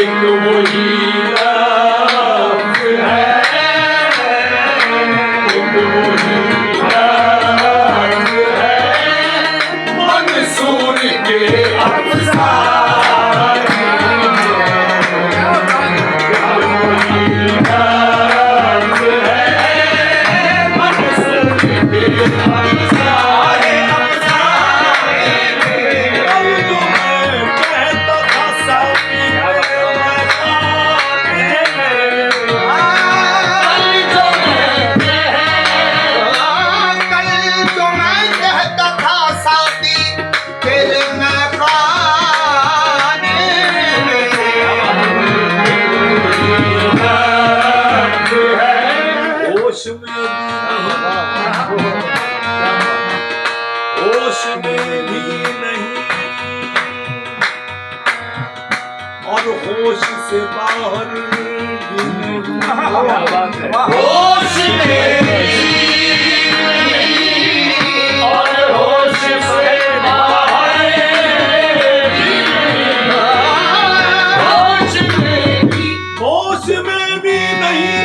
एक वही रात है, एक वही रात है, मंसूर के अफसाने होश में भी नहीं और होश से बाहर भी नहीं, होश में और होश से बाहर भी नहीं, होश में भी नहीं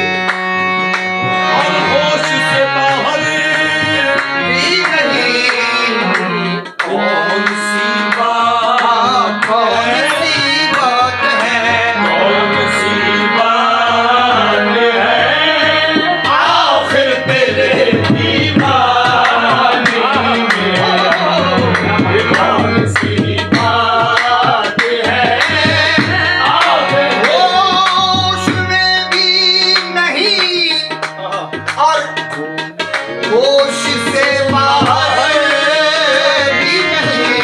और होश से बाहर भी नहीं। कौन सी बात है, कौन सी बात है, आखिर तेरे दीवाने में कौन सी बात है, आखिर होश में भी नहीं और होश से बाहर भी नहीं।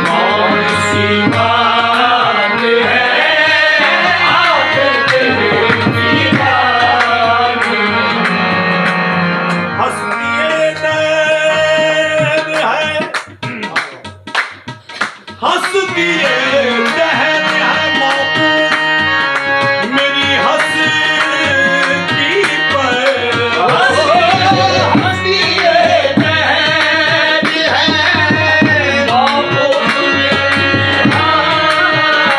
कौन सी बात है, आखिर तेरे दीवाने हंसतिए नैन है, हंसतिए नैन है मौकूफ मेरी हंसती पर, हंसतिए नैन है मौकूफ मेरी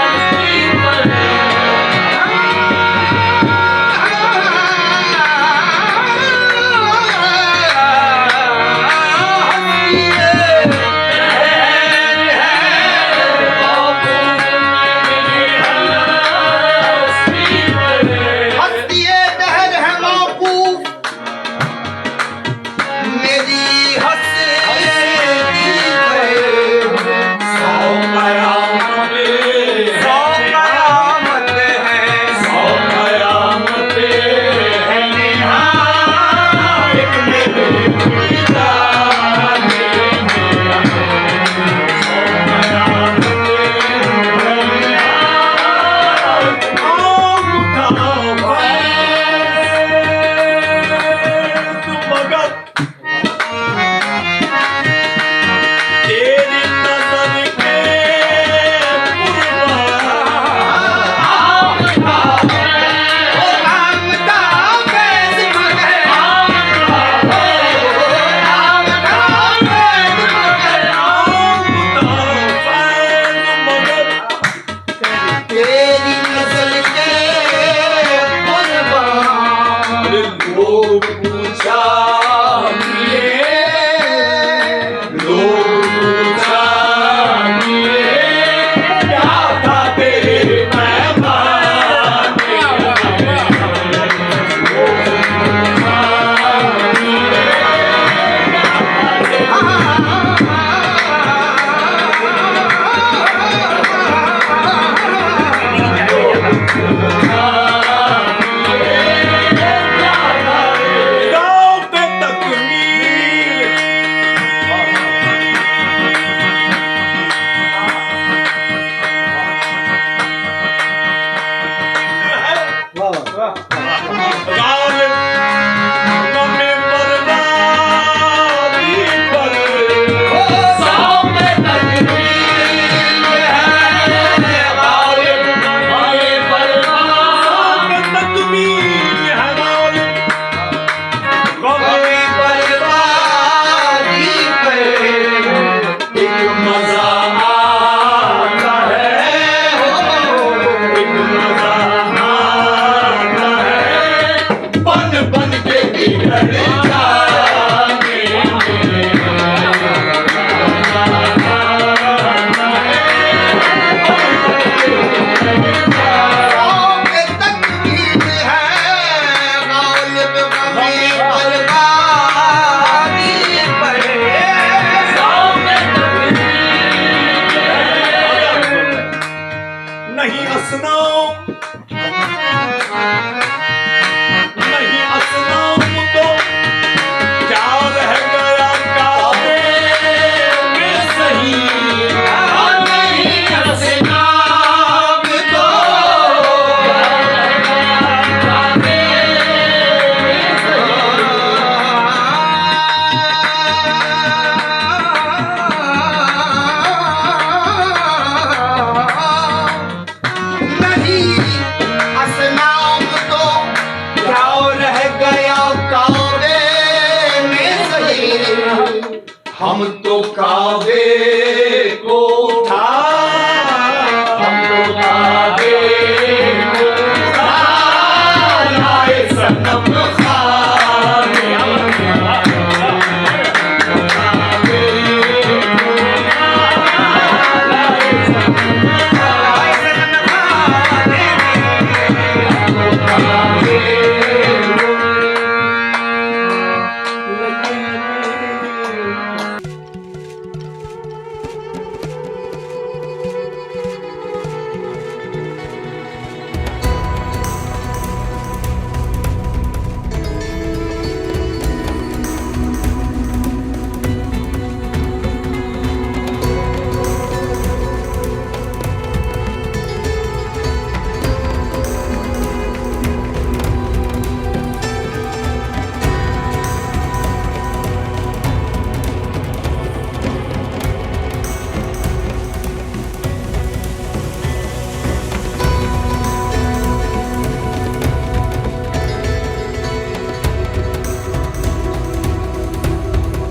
हंसती पर। हस्तिए दहर है मौकूफ मेरी हस्ती पर। सौ कयामत है, सौ कयामत है निहायत मेरे दीदाने में, सौ कयामत है निहायत। मगर तेरी नजर के तेरी नस्ल के कुर्बान लोग पूछा लोग पूछा क्या था तेरे मेहमान नहीं असनाम, नहीं असनाम तो क्या रह गया काबे में सही। नहीं असनाम तो नहीं असनाम तो क्या रह गया काबे में सही। हम तो काबे